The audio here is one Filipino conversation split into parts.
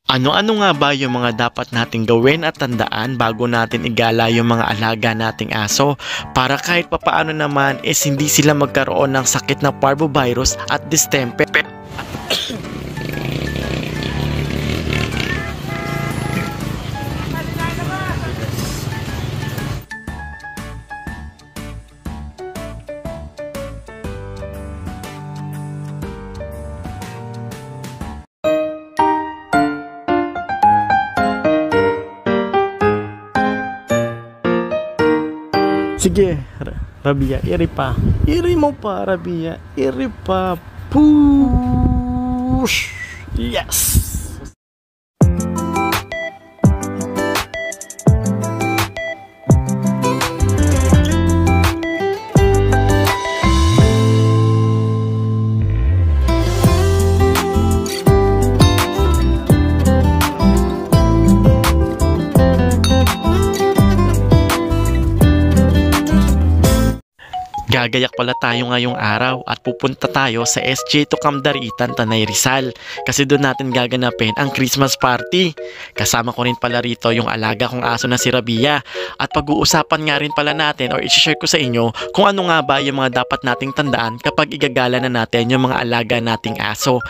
Ano-ano nga ba yung mga dapat nating gawin at tandaan bago natin igala yung mga alaga nating aso para kahit papaano naman hindi sila magkaroon ng sakit na parvovirus at distemper? Sige, Rabia, iri pa. Iri mo pa, Rabia. Iri pa. Push! Yes! Gagayak pala tayo ngayong araw at pupunta tayo sa SJ Tocam Dariitan, Tanay Rizal kasi doon natin gaganapin ang Christmas party. Kasama ko rin pala rito yung alaga kong aso na si Rabia at pag-uusapan nga rin pala natin or i-share ko sa inyo kung ano nga ba yung mga dapat nating tandaan kapag igagala na natin yung mga alaga nating aso.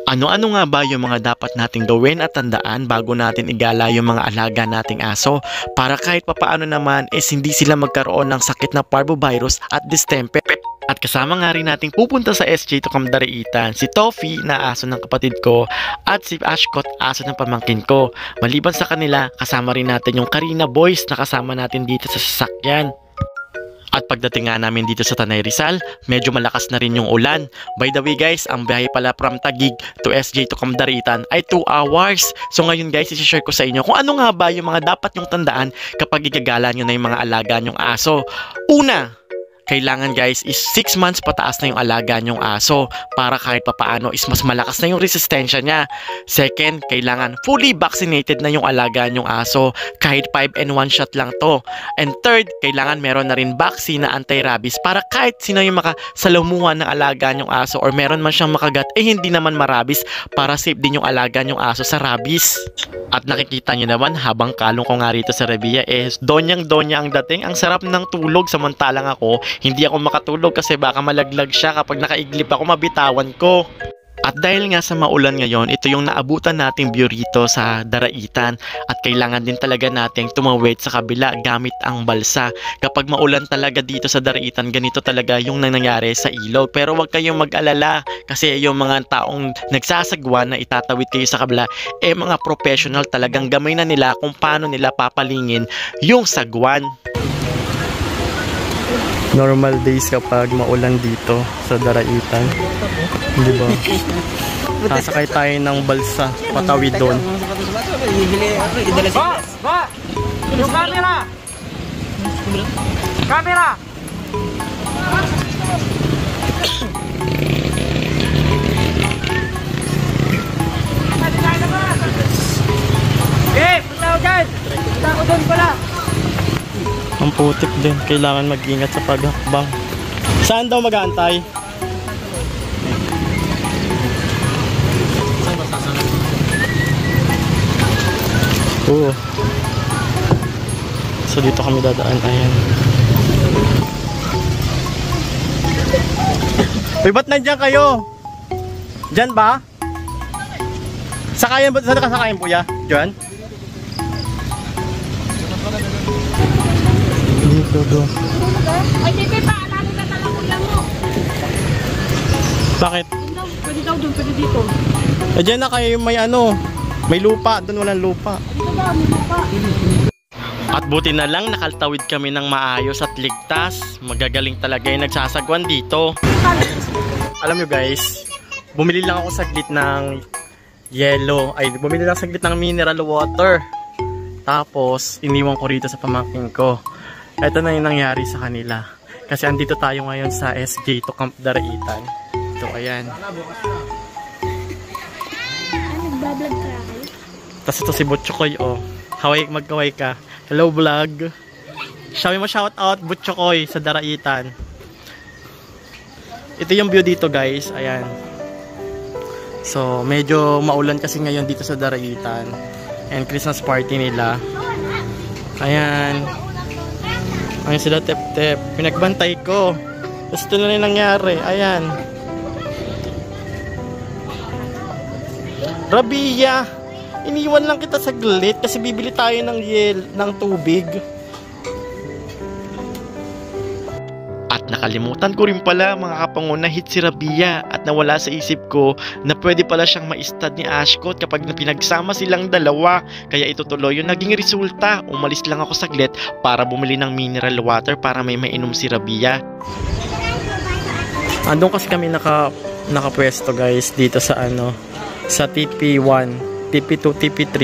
Ano-ano nga ba yung mga dapat nating gawin at tandaan bago natin igala yung mga alaga nating aso para kahit papaano naman hindi sila magkaroon ng sakit na parvovirus at distemper. At kasama nga rin nating pupunta sa SJ Tocam Dariitan si Toffee na aso ng kapatid ko at si Ashcot aso ng pamangkin ko. Maliban sa kanila, kasama rin natin yung Karina Boys na kasama natin dito sa sasakyan. At pagdating nga namin dito sa Tanay Rizal, medyo malakas na rin yung ulan. By the way guys, ang biyahe pala from Taguig to SJ Tocam Dariitan ay 2 hours. So ngayon guys, i-share ko sa inyo kung ano nga ba yung mga dapat nyong tandaan kapag igagala nyo na yung mga alaga nyong aso. Una, kailangan guys is 6 months pataas na yung alaga nyong aso para kahit papaano is mas malakas na yung resistensya niya. Second, kailangan fully vaccinated na yung alaga nyong aso kahit 5-in-1 shot lang to. And third, kailangan meron na rin vaccine na anti-rabies para kahit sino yung makasalamuhan ng alaga nyong aso or meron man siyang makagat hindi naman marabis para safe din yung alaga nyong aso sa rabies. At nakikita nyo naman habang kalong ko nga rito sa Rabia donyang-donya ang dating. Ang sarap ng tulog samantalang ako hindi ako makatulog kasi baka malaglag siya kapag nakaiglip ako mabitawan ko. At dahil nga sa maulan ngayon, ito yung naabutan nating view rito sa Daraitan at kailangan din talaga nating tumawid sa kabila gamit ang balsa. Kapag maulan talaga dito sa Daraitan, ganito talaga yung nangyayari sa ilog. Pero huwag kayong mag-alala kasi yung mga taong nagsasagwa na itatawid kayo sa kabila, mga professional talagang gamay na nila kung paano nila papalingin yung sagwan. Normal days kapag maulan dito sa Daraitan, di ba? Sasakay tayo ng balsa, patawid doon. Ba! Yung camera! Camera! Punta ako dyan! Punta ako doon pala! Ang putik din, kailangan mag-ingat sa paghakbang. Saan daw mag-aantay? Oo. So dito kami dadaan, ayan. Uy, ba't nandiyan kayo? Diyan ba? Sakayan ba? Saan nakasakayan po ya? Diyan? Ay, Tete, paalala ka talaga ulan mo. Bakit? Pwede daw doon, pwede dito. Diyan na kayo may lupa, doon walang lupa. Dito ba, may lupa. At buti na lang nakaltawid kami ng maayos at ligtas. Magagaling talaga yung nagsasagwan dito. Alam nyo guys, bumili lang ako saglit ng bumili lang saglit ng mineral water. Tapos, iniwan ko rito sa pamangkin ko. Ito na yung nangyari sa kanila. Kasi andito tayo ngayon sa SJ Tocam Dariitan. Ito, ayan. Nagbablog ka ako? Tapos ito si Butchokoy, oh. Magkaway ka. Hello, vlog. Sabi mo shout out, Butchokoy, sa Daraitan. Ito yung view dito, guys. Ayan. So, medyo maulan kasi ngayon dito sa Daraitan. And Christmas party nila. Ayan. Ayan sila tep-tep. Pinagbantay ko. Tapos ito na rin nangyari. Ayan. Rabia, iniwan lang kita saglit kasi bibili tayo ng tubig. At nakalimutan ko rin pala mga kapangunahit si Rabia at nawala sa isip ko na pwede pala siyang maistad ni Ashcott kapag pinagsama silang dalawa. Kaya ito tuloy yung naging resulta. Umalis lang ako saglit para bumili ng mineral water para may mainom si Rabia. Andun kasi kami nakapwesto guys dito sa sa TP1, TP2, TP3.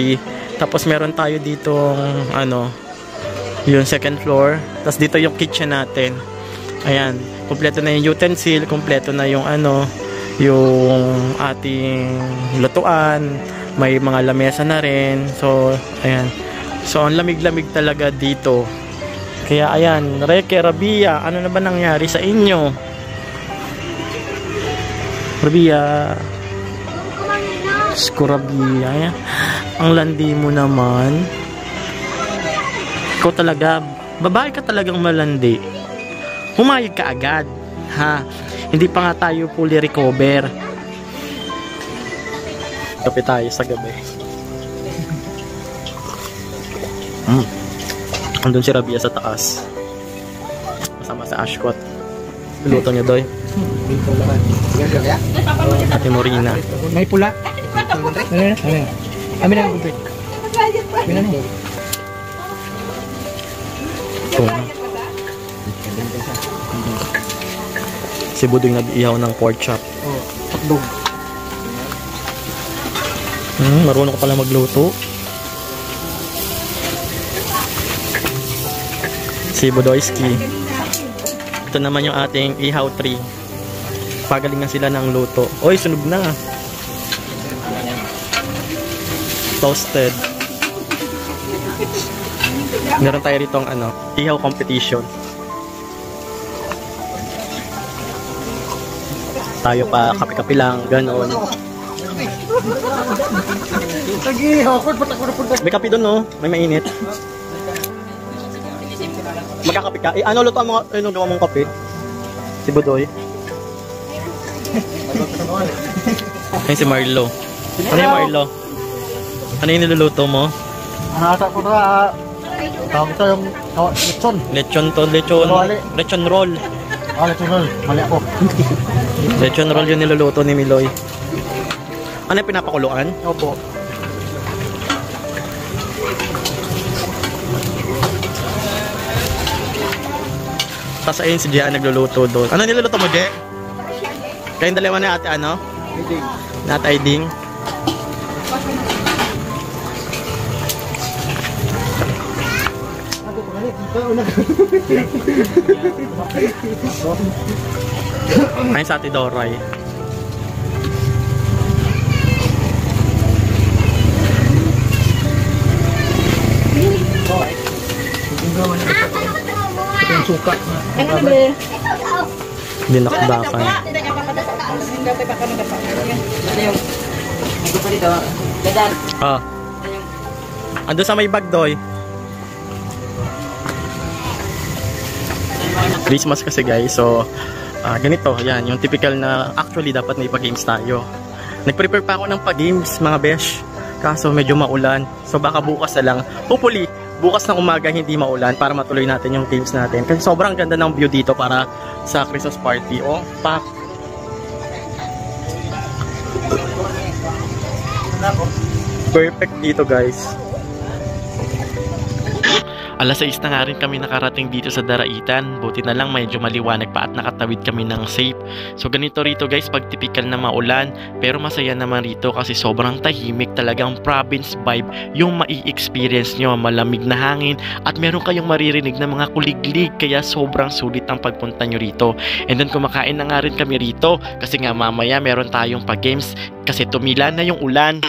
Tapos meron tayo dito yung second floor. Tapos dito yung kitchen natin. Ayan, kompleto na yung utensil, kompleto na yung yung ating lutuan, may mga lamesa na rin. So, ayan. So, ang lamig-lamig talaga dito. Kaya ayan, Reke, Rabia, ano na ba nangyari sa inyo? Rabia. Rabia, ayan. Ang landi mo naman. Ikaw talaga, babae ka talagang malandi. Humayag ka agad, ha? Hindi pa nga tayo fully recover. Kape tayo sa gabi. Andun si Rabia sa taas. Kasama sa Ashcott. Luto niya doy. Ate Morina. May pula. Amin na ang gubit. Amin na mo. Si Buding nag-ihaw ng pork chop. Oh, hotdog. Marunong ka pala magluto. Si Budoyski. Ito naman yung ating ihaw tree. Pagalingan sila ng luto. Oy, sunog na. Toasted. Meron tayo rito ang ihaw competition. Tayo pa kape-kape lang, ganoon. May kape doon, no? May mainit. Magkakape ka. Ano luto mo? Ano gawa mong kape? Si Budoy. Ayun si Marlo. Ano yung Marlo? Ano yung niluluto mo? Nasa ko na tawag ito yung lechon. Lechon to, lechon roll. Lechon roll. Mali ako. Lechon roll yung niluluto ni Miloy. Ano yung pinapakuluan? Opo. Tapos ayun si Jea nagluluto doon. Ano niluluto mo, Je? Kayong dalawa na ate Iding. Na ate Iding. Ayun sa ate Doray. Yung suka. Dinakdakan. Ah. Ando sa may bag, Doy. Christmas kasi guys, so ganito, yan, yung typical na actually dapat may pa-games tayo. Nag-prepare pa ako ng pa-games mga besh, kaso medyo maulan, so baka bukas na lang, hopefully bukas ng umaga hindi maulan para matuloy natin yung games natin kasi sobrang ganda ng view dito para sa Christmas party. Oh, pack. Perfect dito guys. Alas 6 na nga rin kami nakarating dito sa Daraitan. Buti na lang medyo maliwanag pa at nakatawid kami ng safe. So ganito rito guys pag typical na maulan. Pero masaya naman rito kasi sobrang tahimik, talagang province vibe yung mai-experience nyo. Malamig na hangin at meron kayong maririnig na mga kuliglig. Kaya sobrang sulit ang pagpunta nyo rito. And then kumakain na nga rin kami rito kasi nga mamaya meron tayong pa-games kasi tumila na yung ulan.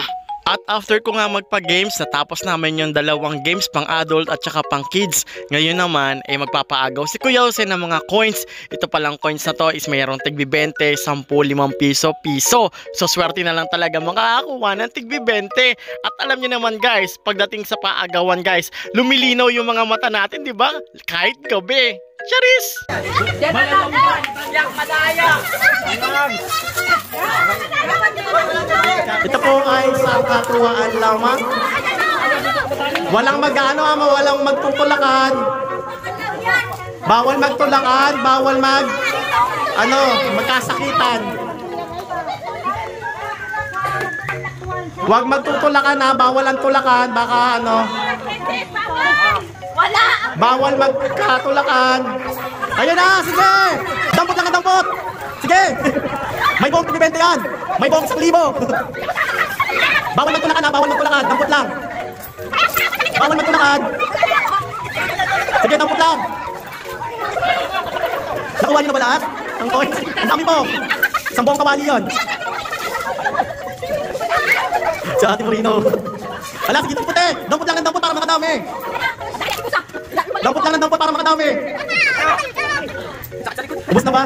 At after ko nga magpa-games, natapos namin yung dalawang games, pang adult at saka pang kids. Ngayon naman, magpapaagaw si Kuya Jose ng mga coins. Ito palang coins na to is mayroong tigbi 20, 10, 5 piso. So swerte na lang talaga makakakuha ng tigbi 20. At alam niyo naman guys, pagdating sa paagawan guys, lumilinaw yung mga mata natin, di ba? Kahit gabi. Charis! Ito po ay sa katuwaan lamang. Walang walang magtutulakan. Bawal magtulakan, bawal magkasakitan. Huwag magtutulakan ha, bawal ang tulakan, baka Wala! bawal magkatulakan. Ayun na, sige! Dampot lang ang dampot! Sige! May buong tigbi 20 yan! May buong 1,000! Bawal magtulakan ha, bawal magtulakan, dampot lang! Bawal magtulakan! Sige, dampot lang! Nakuha niyo na ba lahat? Ang coins? Ang dami po! 1 buong kawali yun! Sa ating Marino! Ala, sige, dampot eh! Dampot lang ng dampot para makadami! Dampot lang ng dampot para makadami! Ubus na ba?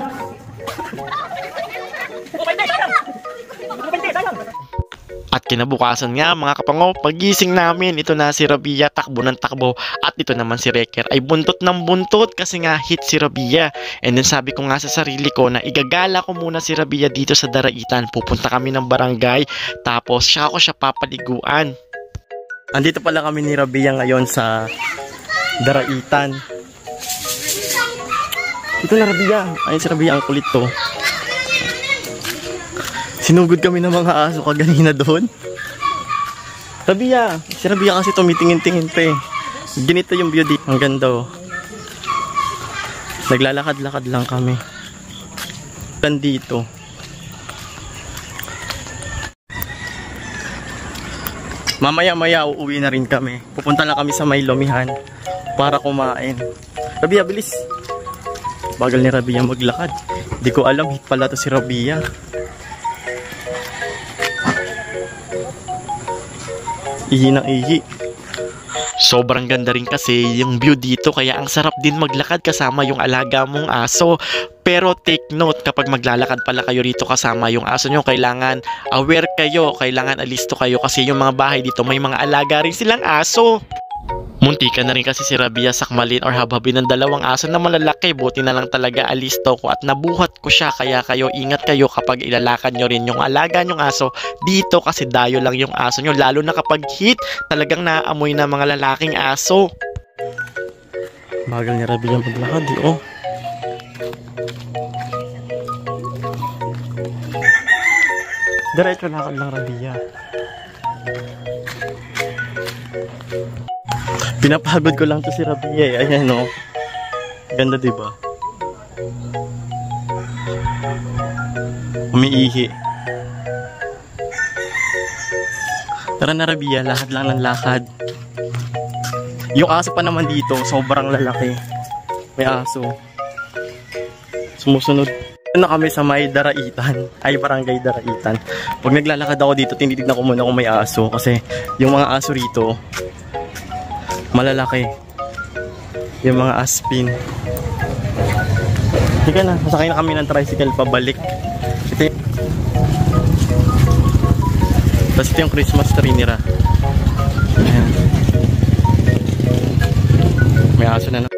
At kinabukasan nga mga kapango, pagising namin, ito na si Rabia takbo ng takbo at ito naman si Reker ay buntot ng buntot kasi nga hit si Rabia. And then sabi ko nga sa sarili ko na igagala ko muna si Rabia dito sa Daraitan. Pupunta kami ng barangay tapos siya papaliguan. Andito pala kami ni Rabia ngayon sa Daraitan. Ito na Rabia. Ayun si Rabia, ang kulit to. Sinugod kami ng mga aso kaganina doon. Rabia! Si Rabia kasi tumitingin-tingin pa eh. Ganito yung view dito. Ang ganda oh. Naglalakad-lakad lang kami. Dito. Mamaya-maya uuwi na rin kami. Pupunta lang kami sa may Lomihan para kumain. Rabia, bilis! Bagal ni Rabia maglakad. Di ko alam, hit pala to si Rabia. Ihi ng ihi. Sobrang ganda rin kasi yung view dito kaya ang sarap din maglakad kasama yung alaga mong aso. Pero take note, kapag maglalakad pala kayo rito kasama yung aso nyo, kailangan aware kayo, kailangan alisto kayo kasi yung mga bahay dito may mga alaga rin silang aso. Muntika na rin kasi si Rabia sakmalin or habhabin ng dalawang aso na malalaki. Buti na lang talaga alisto ko at nabuhat ko siya. Kaya kayo ingat kayo kapag ilalakad nyo rin yung alaga nyong aso dito kasi dayo lang yung aso nyo. Lalo na kapag hit, talagang naaamoy na mga lalaking aso. Bagal ni Rabia maglakad oh. Diretso lakad lang Rabia. Pinapagod ko lang to si Rabia eh. Ayan o. Ganda diba? Umiihi. Tara na Rabia, lakad lang ng lakad. Yung aso pa naman dito, sobrang lalaki. May aso. Sumusunod. Na kami sa may Daraitan. Ay, barangay Daraitan. Pag naglalakad ako dito, tinitignan ko muna kung may aso. Kasi yung mga aso rito, malalaki. Yung mga aspin. Sige na, masakay na kami ng tricycle pabalik. Ito yung... Tapos ito yung Christmas tree nila. Ayan. May aso na.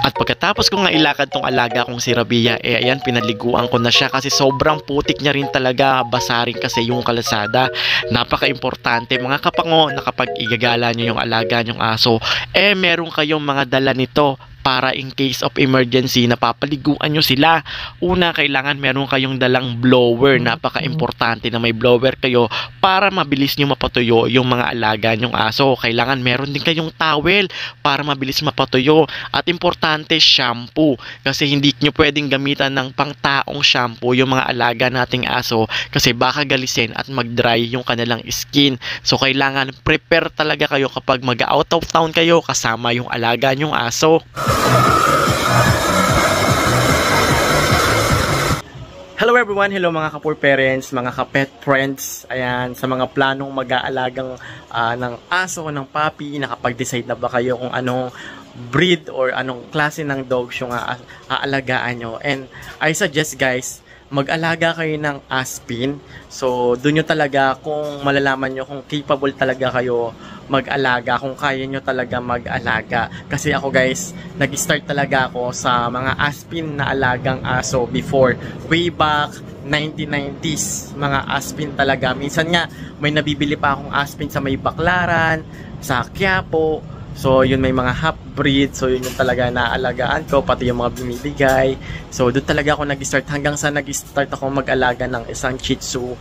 At pagkatapos ko nga ilakad tong alaga kong si Rabia, ayan, pinaliguan ko na siya kasi sobrang putik niya rin talaga, basa rin kasi yung kalsada. Napaka-importante mga kapango na kapag igagala nyo yung alaga nyong aso, meron kayong mga dala nito para in case of emergency napapaliguan nyo sila. Una, kailangan meron kayong dalang blower. Napaka-importante na may blower kayo para mabilis nyo mapatuyo yung mga alaga nyong aso. Kailangan meron din kayong towel para mabilis mapatuyo. At importante, shampoo. Kasi hindi nyo pwedeng gamitan ng pangtaong shampoo yung mga alaga nating aso kasi baka galisin at mag-dry yung kanilang skin. So, kailangan prepare talaga kayo kapag mag-out of town kayo kasama yung alaga nyong aso. Hello everyone, hello mga kapur parents, mga kapet friends. Ayan, sa mga planong mag-aalagang ng aso, ng puppy, nakapag-decide na ba kayo kung anong breed or anong klase ng dogs yung aalagaan nyo? And I suggest guys, mag-alaga kayo ng Aspin. So, doon nyo talaga kung malalaman nyo kung capable talaga kayo mag-alaga, kung kaya nyo talaga mag-alaga. Kasi ako guys, nag-start talaga ako sa mga Aspin na alagang aso before. Way back 1990s, mga Aspin talaga. Minsan nga, may nabibili pa akong Aspin sa may Baclaran, sa Quiapo. So, yun may mga half-breed. So, yun yung talaga naalagaan ko. Pati yung mga binibigay. So, doon talaga ako nag-start. Hanggang sa nag-start ako mag-alaga ng isang Shih Tzu,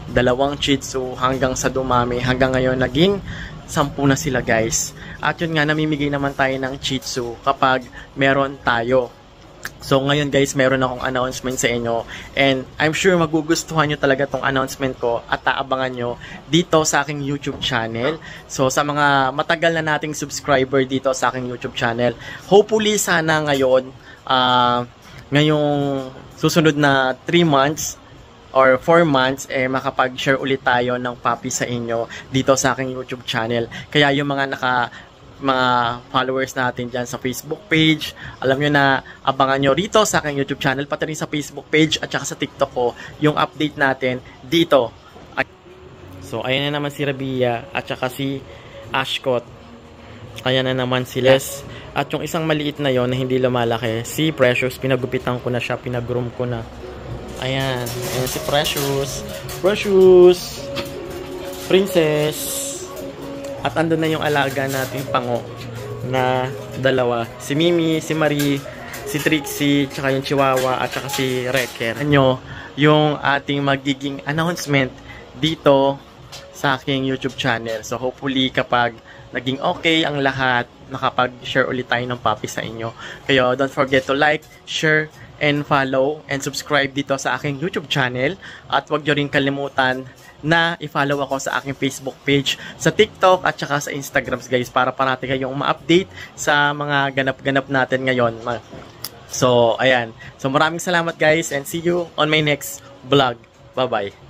2 Shih Tzu, hanggang sa dumami. Hanggang ngayon, naging 10 na sila guys. At yun nga, namimigay naman tayo ng Shih Tzu kapag meron tayo. So ngayon guys, meron akong announcement sa inyo. And I'm sure magugustuhan nyo talaga tong announcement ko at aabangan nyo dito sa aking YouTube channel. So sa mga matagal na nating subscriber dito sa aking YouTube channel, hopefully sana ngayon, ngayong susunod na 3 months, or 4 months, makapag-share ulit tayo ng puppy sa inyo dito sa aking YouTube channel. Kaya yung mga followers natin dyan sa Facebook page, alam nyo na, abangan nyo rito sa aking YouTube channel, pati rin sa Facebook page at saka sa TikTok ko, yung update natin dito. So, ayan na naman si Rabia at saka si Ashcott. Ayan na naman si Les. At yung isang maliit na yon na hindi lumalaki, si Precious, pinagupitan ko na siya, pinag-groom ko na. Ayan, ayan si Precious, Princess. At andun na yung alaga nating pango na 2. Si Mimi, si Marie, si Trixie, tsaka yung Chihuahua, at tsaka si Wrecker. Ano yung ating magiging announcement dito sa aking YouTube channel. So hopefully kapag naging okay ang lahat, nakapag-share ulit tayo ng puppy sa inyo. Kaya don't forget to like, share, and follow and subscribe dito sa aking YouTube channel. At huwag nyo rin kalimutan na i-follow ako sa aking Facebook page, sa TikTok at saka sa Instagram guys, para parati kayong ma-update sa mga ganap-ganap natin ngayon. So, ayan. So, maraming salamat guys and see you on my next vlog. Bye-bye.